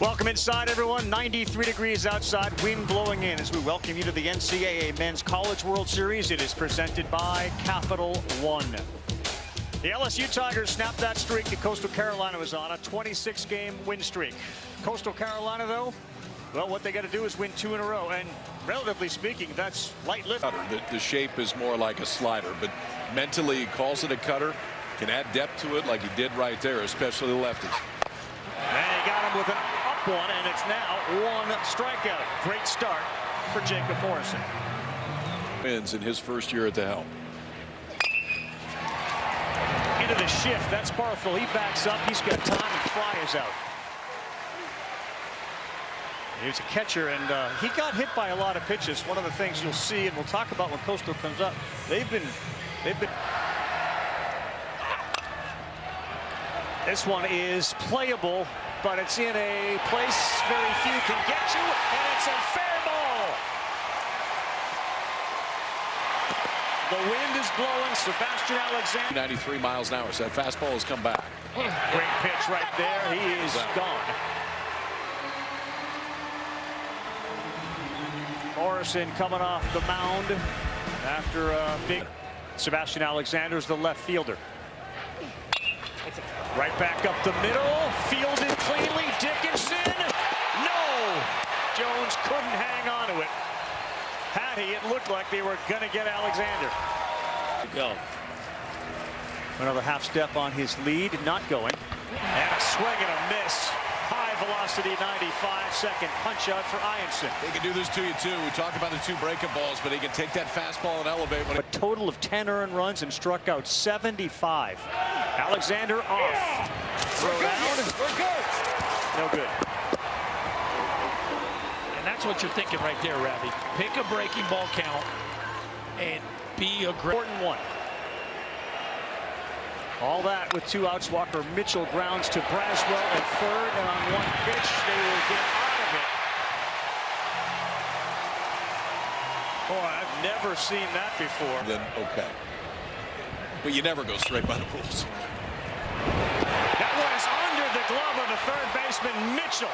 Welcome inside, everyone. 93 degrees outside, wind blowing in as we welcome you to the NCAA Men's College World Series. It is presented by Capital One. The LSU Tigers snapped that streak that Coastal Carolina was on, a 26-game win streak. Coastal Carolina, though, well, what they got to do is win 2 in a row, and relatively speaking, that's light lift. The shape is more like a slider, but mentally he calls it a cutter, can add depth to it like he did right there, especially the lefties. And he got him with an up one, and it's now 1 strikeout. Great start for Jacob Morrison. Wins in his first year at the helm. Into the shift, that's Barthel. He backs up, he's got time, and Fry is out. He's a catcher, and he got hit by a lot of pitches. One of the things you'll see, and we'll talk about when Coastal comes up, they've been. This one is playable, but it's in a place very few can get to, and it's a fair ball. The wind is blowing. Sebastian Alexander. 93 miles an hour, so that fastball has come back. Great pitch right there. He is gone. Morrison coming off the mound after a big. Sebastian Alexander's the left fielder. Right back up the middle, fielded cleanly. Dickinson, no! Jones couldn't hang on to it. Had he, it looked like they were going to get Alexander. Go. Another half step on his lead, not going. And a swing and a miss. High velocity 95, second punch out for Ianson. He can do this to you too. We talked about the 2 breaking balls, but he can take that fastball and elevate. A total of 10 earned runs and struck out 75. Alexander off. Throw down. We're good. No good. And that's what you're thinking right there, Ravi. Pick a breaking ball count and be aggressive. Important one. All that with 2 outs. Walker Mitchell grounds to Braswell at third, and on 1 pitch, they will get out of it. Boy, I've never seen that before. Then okay. But you never go straight by the rules. That one is under the glove of the third baseman, Mitchell.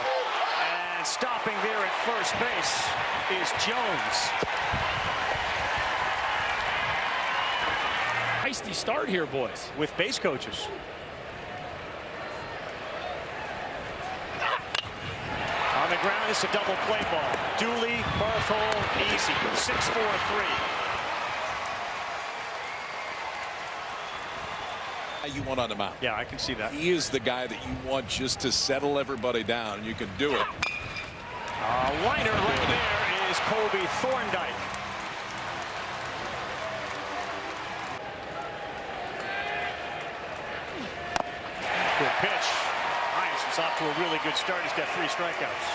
And stopping there at first base is Jones. Feisty start here, boys. With base coaches. On the ground, it's a double play ball. Dooley, Barthol, easy. 6-4-3. You want on the mound. Yeah, I can see that. He is the guy that you want just to settle everybody down, and you can do it. Liner right there is Colby Thorndike. Good pitch. Ianson's off to a really good start. He's got 3 strikeouts.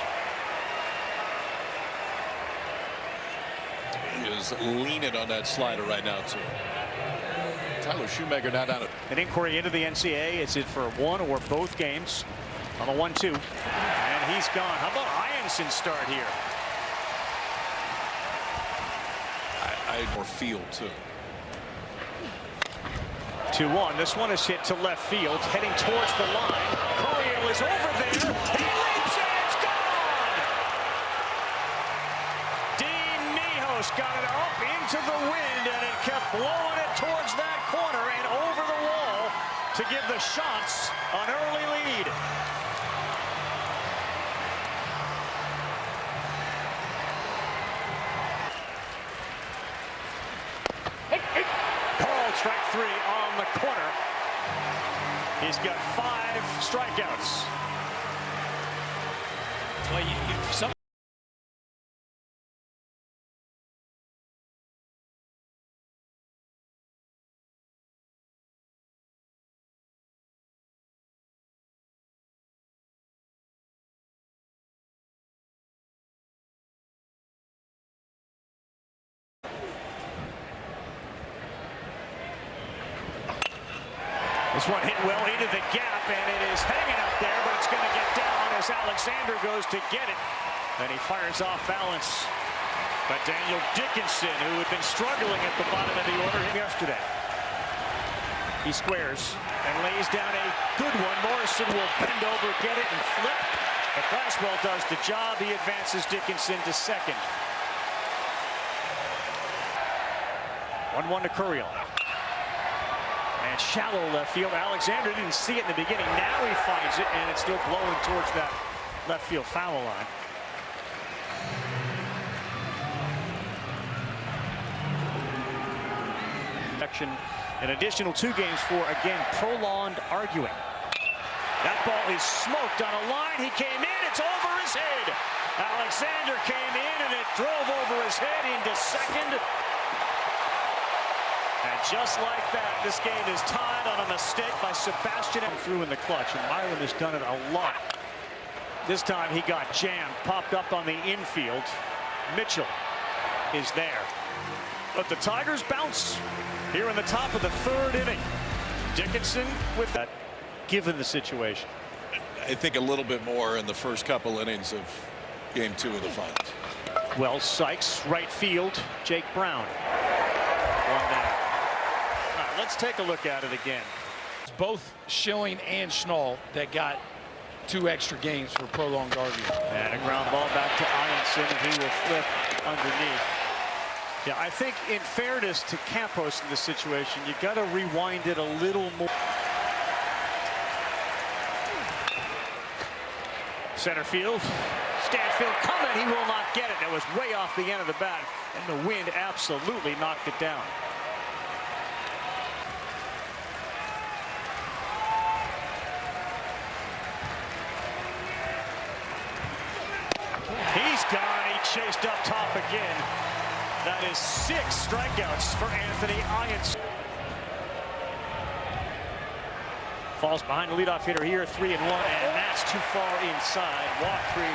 He is leaning on that slider right now, too. Tyler Shoemaker now down. An inquiry into the NCAA. It's it for 1 or both games on a 1-2. And he's gone. How about Ianson's start here? I had more field, too. 2-1. This one is hit to left field, heading towards the line. Coryell is over there. He leaps and it's gone! Dean Mijos got it up into the wind, and it kept blowing it towards that corner and over the wall to give the Shots an early lead. Called strike 3 on the corner. He's got 5 strikeouts. Well, some This one hit well into the gap, and it is hanging up there, but it's going to get down as Alexander goes to get it. And he fires off balance. But Daniel Dickinson, who had been struggling at the bottom of the order yesterday. He squares and lays down a good one. Morrison will bend over, get it, and flip. But Glasswell does the job. He advances Dickinson to second. 1-1 to Curiel. And shallow left field. Alexander didn't see it in the beginning. Now he finds it, and it's still blowing towards that left field foul line. An additional 2 games for, again, prolonged arguing. That ball is smoked on a line. He came in. It's over his head. Alexander came in, and it drove over his head into second. And just like that, this game is tied on a mistake by Sebastian. Through in the clutch, and Myron has done it a lot. This time he got jammed, popped up on the infield. Mitchell is there. But the Tigers bounce here in the top of the 3rd inning. Dickinson with that, given the situation. I think a little bit more in the first couple innings of game 2 of the finals. Well, Sykes, right field. Jake Brown. 1 down. All right, let's take a look at it again. It's both Schilling and Schnall that got 2 extra games for prolonged arguing. And a ground ball back to Ianson, and he will flip underneath. Yeah, I think in fairness to Campos in this situation, you got to rewind it a little more. Center field. Stanfield coming. He will not get it. It was way off the end of the bat, and the wind absolutely knocked it down. He's gone. He chased up top again. That is 6 strikeouts for Anthony Ianson. Falls behind the leadoff hitter here, 3-1, and that's too far inside. Walk 3.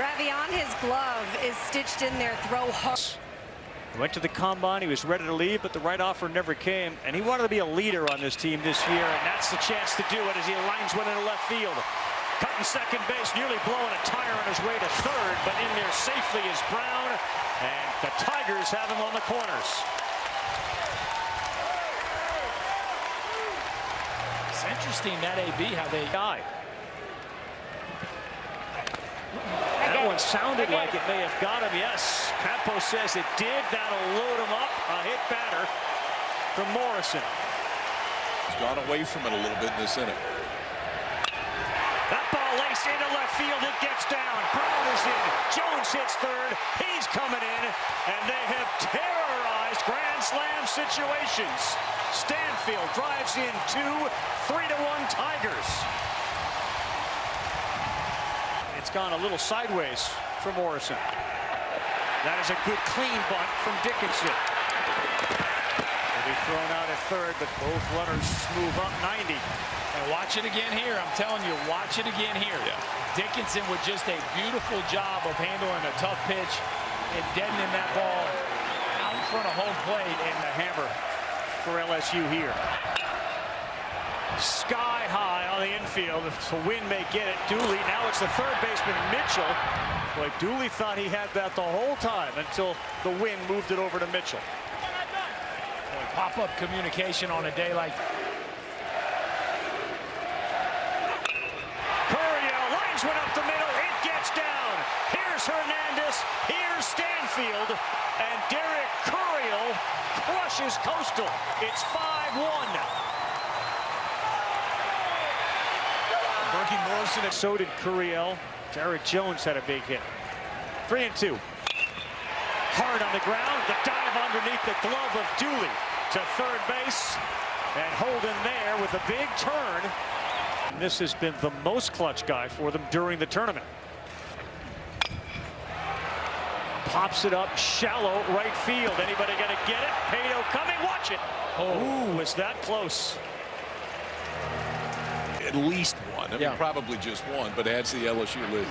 Ravi, on his glove is stitched in there, throw hard. He went to the combine. He was ready to leave, but the right offer never came. And he wanted to be a leader on this team this year, and that's the chance to do it as he lines one into left field. Cutting second base, nearly blowing a tire on his way to 3rd, but in there safely is Brown, and the Tigers have him on the corners. It's interesting that AB how they Guy. That one sounded like it may have got him. Yes, Campos says it did. That'll load him up. A hit batter from Morrison. He's gone away from it a little bit in this inning. That ball laced into left field. It gets down. Brown is in. Jones hits 3rd. He's coming in, and they have terrorized grand slam situations. Stanfield drives in 2, 3-1 Tigers. It's gone a little sideways for Morrison. That is a good clean bunt from Dickinson. Will be thrown out at 3rd, but both runners move up 90. And watch it again here. I'm telling you, watch it again here. Yeah. Dickinson with just a beautiful job of handling a tough pitch and deadening that ball out in front of home plate. And the hammer for LSU here. Sky high on the infield. So Wynn may get it. Dooley. Now it's the 3rd baseman, Mitchell. Boy, Dooley thought he had that the whole time until the wind moved it over to Mitchell. Pop-up communication on a day like Curiel lines one up the middle. It gets down. Here's Hernandez. Here's Stanfield. And Derek Curiel crushes Coastal. It's 5-1. Berkey Morrison. So did Curiel. Derek Jones had a big hit. 3-2. Hard on the ground. The dive underneath the glove of Dooley to 3rd base. And Holden there with a big turn. And this has been the most clutch guy for them during the tournament. Pops it up shallow right field. Anybody gonna get it? Pato coming. Watch it. Oh, was that close? At least one. I mean, probably just one, but adds the LSU lead.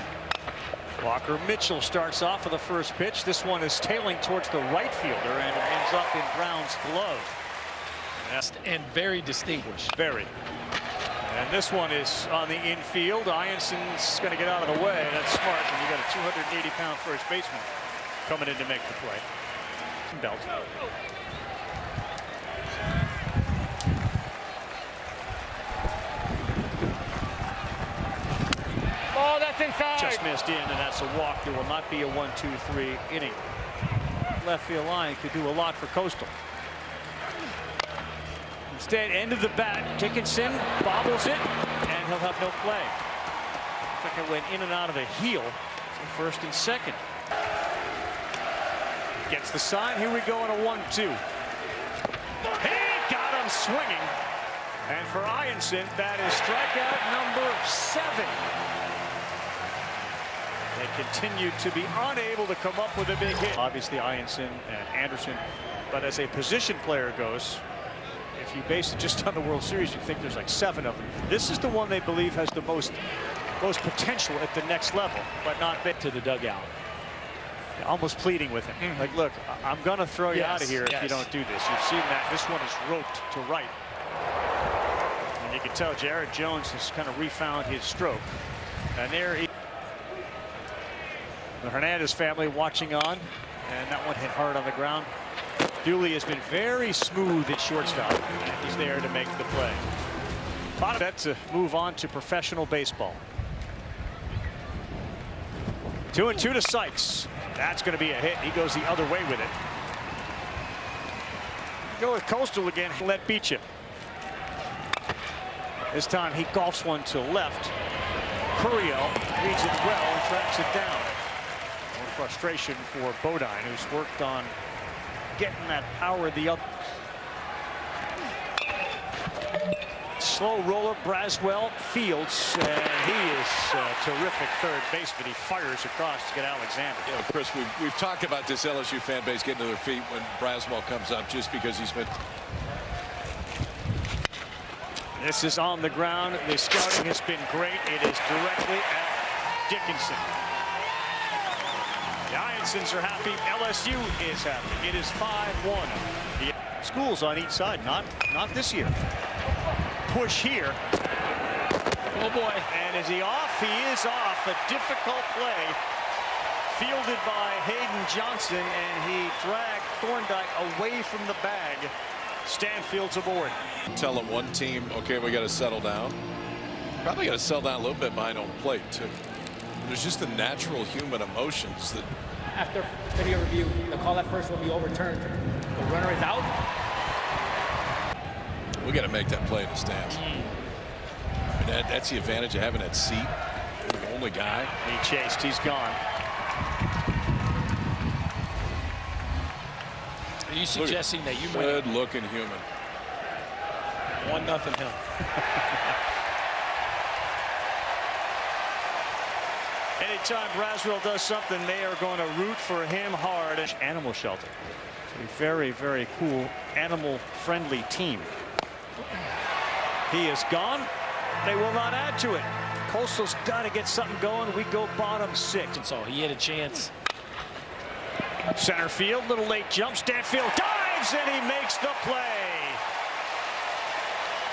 Walker Mitchell starts off with the first pitch. This one is tailing towards the right fielder, and it ends up in Brown's glove. and very distinguished. Very. And this one is on the infield. Ianson's going to get out of the way. That's smart when you got a 280-pound first baseman coming in to make the play. Belt. missed in, and that's a walk. There will not be a 1-2-3 inning. Left field line could do a lot for Coastal. Instead, end of the bat, Dickinson bobbles it, and he'll have no play. It went in and out of the heel. So first and second. Gets the sign. Here we go on a 1-2. He got him swinging. And for Ianson, that is strikeout number 7. They continue to be unable to come up with a big hit. Obviously, Ianson and Anderson. But as a position player goes, if you base it just on the World Series, you think there's like 7 of them. This is the one they believe has the most potential at the next level, but not big. To the dugout. Almost pleading with him. Like, look, I'm going to throw you out of here if you don't do this. You've seen that. This one is roped to right. And you can tell Jared Jones has kind of refound his stroke. And there he... The Hernandez family watching on. And that one hit hard on the ground. Dooley has been very smooth at shortstop. And he's there to make the play. Set to move on to professional baseball. 2-2 to Sykes. That's going to be a hit. He goes the other way with it. Go with Coastal again. Let beat you. This time he golfs one to left. Curiel reads it well and tracks it down. More frustration for Bodine, who's worked on getting that power the other. Slow roller, Braswell fields, and he is a terrific third baseman. He fires across to get Alexander. You know, Chris, we've talked about this LSU fan base getting to their feet when Braswell comes up, just because he's been. This is on the ground. The scouting has been great. It is directly at Dickinson. The Ionsons are happy. LSU is happy. It is 5-1. The schools on each side, not this year. Push here. Oh boy. And is he off? He is off. A difficult play fielded by Hayden Johnson, and he dragged Thorndike away from the bag. Stanfield's aboard. Tell them one team, okay, we got to settle down. Probably got to settle down a little bit behind home plate too. There's just the natural human emotions that. After video review, the call that first will be overturned. The runner is out. We got to make that play in the stands. And that's the advantage of having that seat. You're the only guy. He chased. He's gone. Are you suggesting that you might? Good-looking human. 1-0 him. Anytime Braswell does something, they are going to root for him hard. Animal shelter. It's a very, very cool, animal-friendly team. He is gone. They will not add to it. Coastal's got to get something going. We go bottom 6. And so he had a chance. Center field, little late jump. Stanfield dives and he makes the play.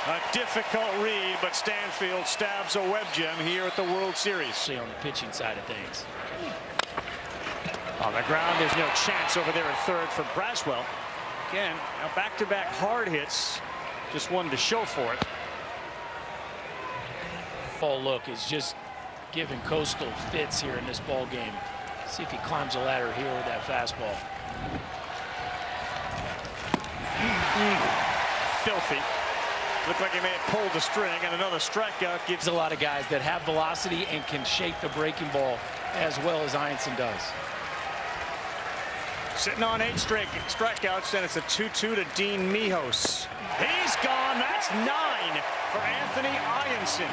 A difficult read, but Stanfield stabs a web gem here at the World Series. See, on the pitching side of things. On the ground, there's no chance over there at third for Braswell. Again, now back-to-back hard hits. Just wanted to show for it. Ball look is just giving Coastal fits here in this ball game. See if he climbs the ladder here with that fastball. Filthy. Looked like he may have pulled the string, and another strikeout gives. There's a lot of guys that have velocity and can shape the breaking ball as well as Ianson does. Sitting on 8 strikeouts, and it's a 2-2 to Dean Mijos. He's gone. That's 9 for Anthony Ianson.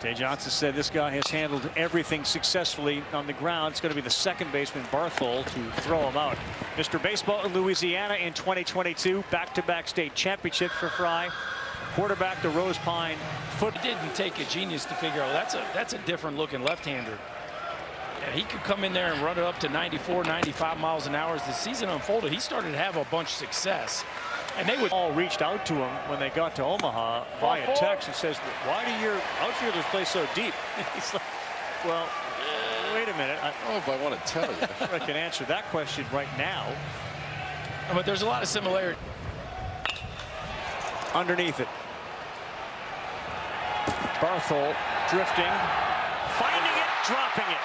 Jay Johnson said this guy has handled everything successfully on the ground. It's going to be the second baseman, Barthol, to throw him out. Mr. Baseball in Louisiana in 2022. Back-to-back state championship for Fry. Quarterback the Rose Pine foot. It didn't take a genius to figure out that's a different looking left-hander. Yeah, he could come in there and run it up to 94, 95 miles an hour. As the season unfolded, he started to have a bunch of success. And they would all reached out to him when they got to Omaha via text and says, why do your outfielders play so deep? He's like, well, wait a minute. I don't know if I want to tell you. I can answer that question right now. But there's a lot of similarity. Underneath it. Barthol Drifting, finding it, dropping it.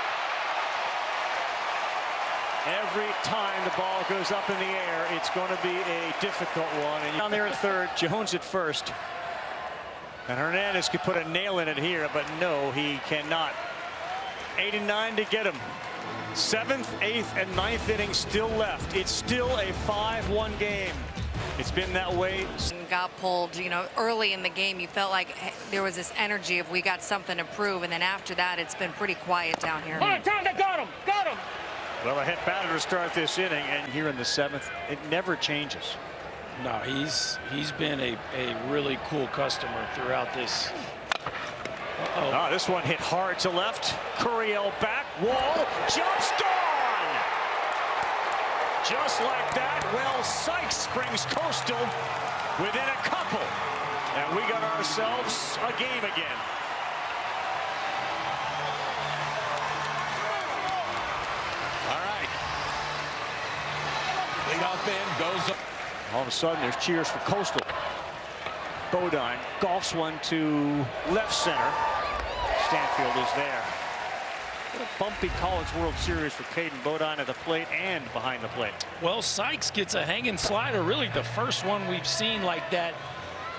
Every time the ball goes up in the air, it's going to be a difficult one. And down there at third, Jones at first. And Hernandez could put a nail in it here, but no, he cannot. 8 and 9 to get him. 7th, 8th, and 9th innings still left. It's still a 5-1 game. It's been that way. Got pulled, you know, early in the game. You felt like there was this energy of we got something to prove, and then after that, it's been pretty quiet down here. All right, Tom, they got him. Got him. Well, a hit batter to start this inning, and here in the 7th, it never changes. No, he's been a really cool customer throughout this. Oh, this one hit hard to left. Curiel back, wall, jumps, gone! Just like that, Wells Sykes brings Coastal within a couple. And we got ourselves a game again. All right. Leadoff man goes up. All of a sudden, there's cheers for Coastal. Bodine golfs one to left center. Stanfield is there. What a bumpy College World Series for Caden Bodine at the plate and behind the plate. Well, Sykes gets a hanging slider, really the first one we've seen like that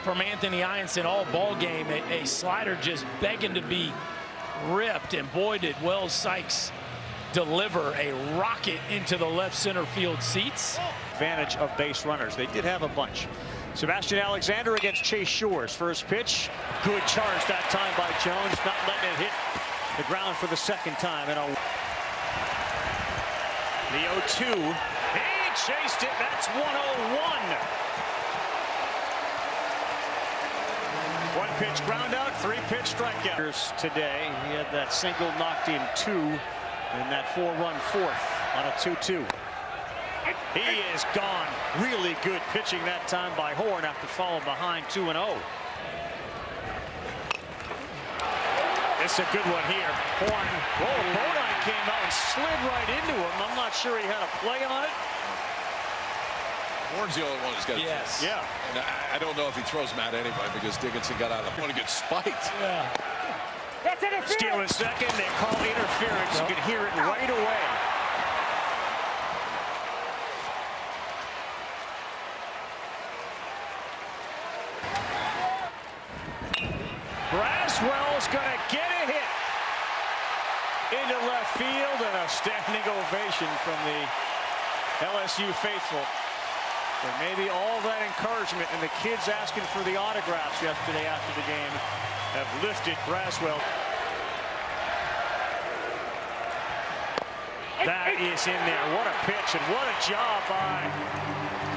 from Anthony Ianson all ball game. A slider just begging to be ripped, and boy did Wells Sykes deliver a rocket into the left center field seats. Advantage of base runners. They did have a bunch. Sebastian Alexander against Chase Shores. First pitch, good charge that time by Jones, not letting it hit the ground for the second time. And the 0-2, he chased it. That's 101. One pitch ground out, 3-pitch strikeout. Today, he had that single knocked in 2 and that 4-run fourth on a 2-2. He is gone. Really good pitching that time by Horn after falling behind 2-0. It's a good one here. Horn. Whoa, Bodine came out and slid right into him. I'm not sure he had a play on it. Horn's the only one who's got. Yes. Yeah. And I don't know if he throws him at anybody because Dickinson got out of the one to get spiked. Yeah. That's interference. Stealing second. They call interference. You can hear it right away. Braswell's going to get a hit into left field, and a standing ovation from the LSU faithful. But maybe all that encouragement and the kids asking for the autographs yesterday after the game have lifted Braswell. That is in there. What a pitch and what a job by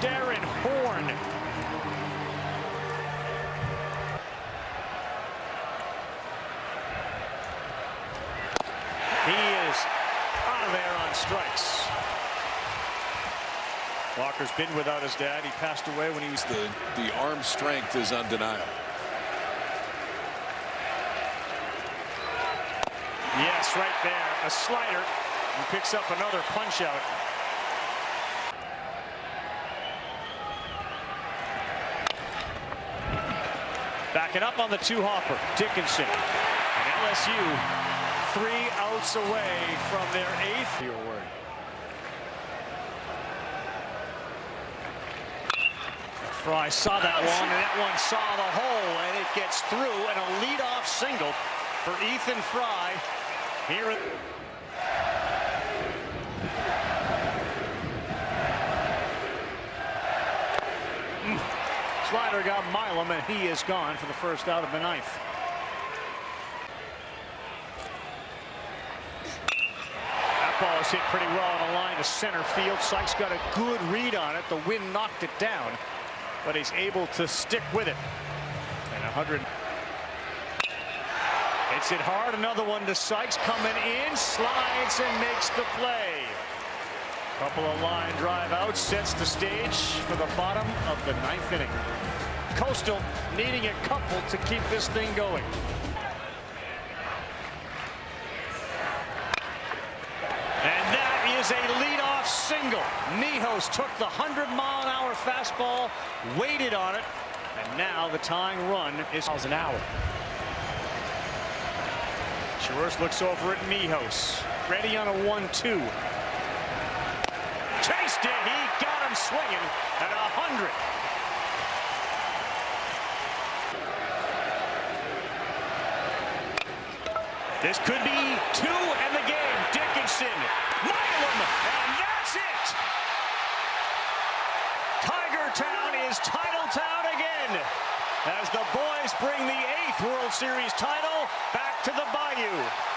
Darren Horn. He is out of there on strikes. Walker's been without his dad. He passed away when he was The arm strength is undeniable. Yes, right there. A slider. He picks up another punch out. Backing up on the 2-hopper. Dickinson. And LSU 3 outs away from their 8th. Your word. Fry saw that one, and that one saw the hole, and it gets through, and a leadoff single for Ethan Fry here at Slider got Milam, and he is gone for the first out of the 9th. That ball is hit pretty well on the line to center field. Sykes got a good read on it. The wind knocked it down, but he's able to stick with it. And 100. Hits it hard. Another one to Sykes, coming in, slides and makes the play. Couple of line drive outs, sets the stage for the bottom of the 9th inning. Coastal needing a couple to keep this thing going. And that is a leadoff single. Mijos took the 100-mile-an-hour fastball, waited on it, and now the tying run is Miles an hour. Shores looks over at Mijos. Ready on a 1-2. Chased it. He got him swinging at 100. This could be 2 and the game. Dickinson, Milam, and that's it. Tiger Town is Title Town again, as the boys bring the 8th World Series title back to the Bayou.